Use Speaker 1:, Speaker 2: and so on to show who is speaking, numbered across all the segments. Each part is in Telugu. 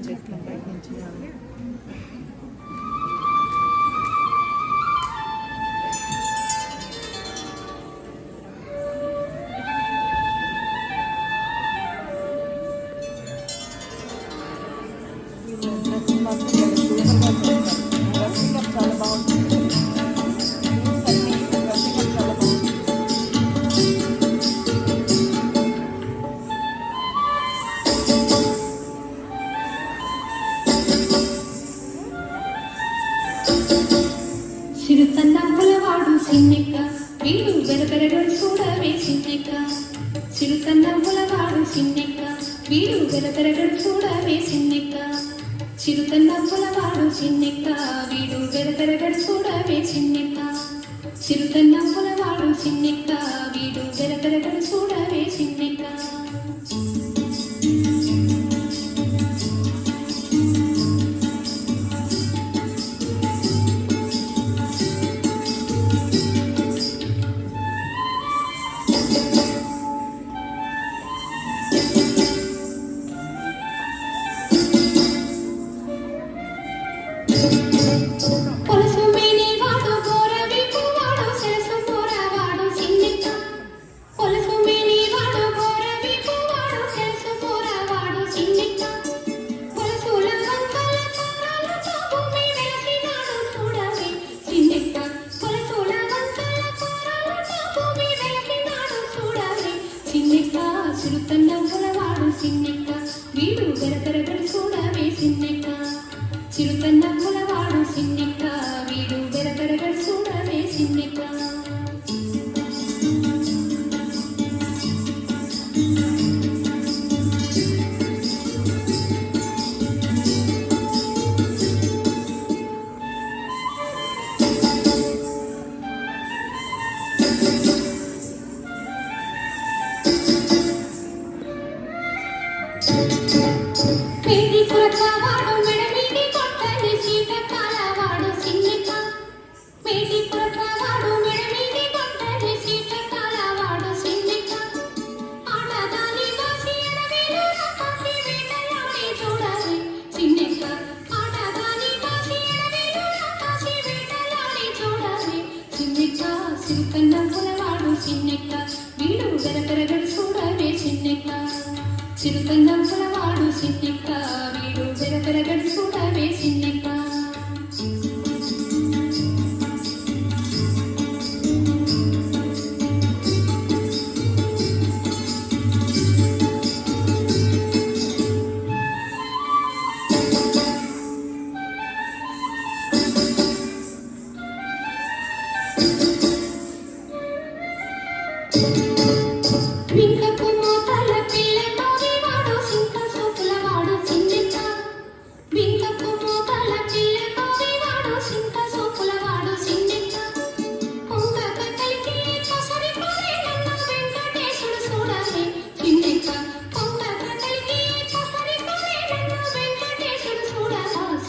Speaker 1: చెట్లు బయట నుంచి డ్రెస్సింగ్ మాత్రం సూపర్గా చేస్తారు. డ్రెస్సింగ్ అప్ చాలా బాగుంటుంది. డ్రెస్సింగ్ అప్ చాలా బాగుంటుంది.
Speaker 2: చిరుతన్నవ్వులవాడు సిన్నెక్క వీడు వెరపెరగడు చూడవే సిన్నెక్క. చిరుతన్నవ్వులవాడు సిన్నెక్క వీడు వెరపెరగడు చూడవే సిన్నెక్క. చిరుతన్నవ్వులవాడు సిన్నెక్క వీడు వెరపెరగడు చూడవే సిన్నెక్క. చిరుతన్నవ్వులవాడు సిన్నెక్క వీడు వెరపెరగడు చూడవే సిన్నెక్క. చిరుతన్నవ్వులవాడు సిన్నెక్క వీడు వెరపెరగడు చూడవే సిన్నెక్క. చిరుతన్నవ్వులవాడు సిన్నెక్క వీడు వెరపెరగడు చూడవే సిన్నెక్క. మేటి పురకావాడు మెడమీటి కొట్టని సీతకాలవాడు సిన్నెక్క. మేటి పురకావాడు మెడమీటి కొట్టని సీతకాలవాడు సిన్నెక్క. ఆటదాని బాసి ఎడవేలు రాకాసి వేటలాడి చూడాలి సిన్నెక్క. ఆటదాని బాసి ఎడవేలు రాకాసి వేటలాడి చూడాలి సిన్నెక్క. చిరుతన్నవ్వులవాడు సిన్నెక్క వీడు వెరపెరగడు చూడవే సిన్నెక్క. చిరుతన్నవ్వులవాడు సిన్నెక్క వీడు వెరపెరగడు చూడవే సిన్నెక్క.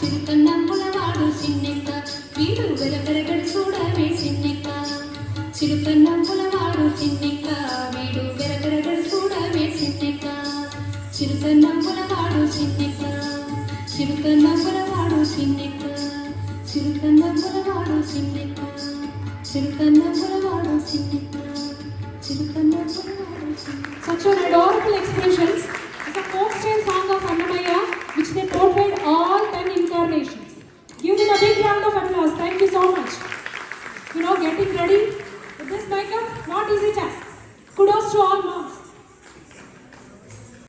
Speaker 2: చిరుతన్నవ్వులవాడు సిన్నెక్క వీడు వెరపెరగడు చూడవే సిన్నెక్క. చిరుతన్నవ్వులవాడు సిన్నెక్క వీడు వెరపెరగడు చూడవే సిన్నెక్క. చిరుతన్నవ్వులవాడు సిన్నెక్క. చిరుతన్నవ్వులవాడు సిన్నెక్క. చిరుతన్నవ్వులవాడు సిన్నెక్క. చిరుతన్నవ్వులవాడు సిన్నెక్క. చిరుతన్నవ్వులవాడు సిన్నెక్క.
Speaker 3: Such an adorable expressions. It's a folk tale song of Annamaya which they portrayed all 10 incarnations. Give them a big round of applause. Thank you so much. Getting ready with this makeup, not easy task. Kudos to all moms.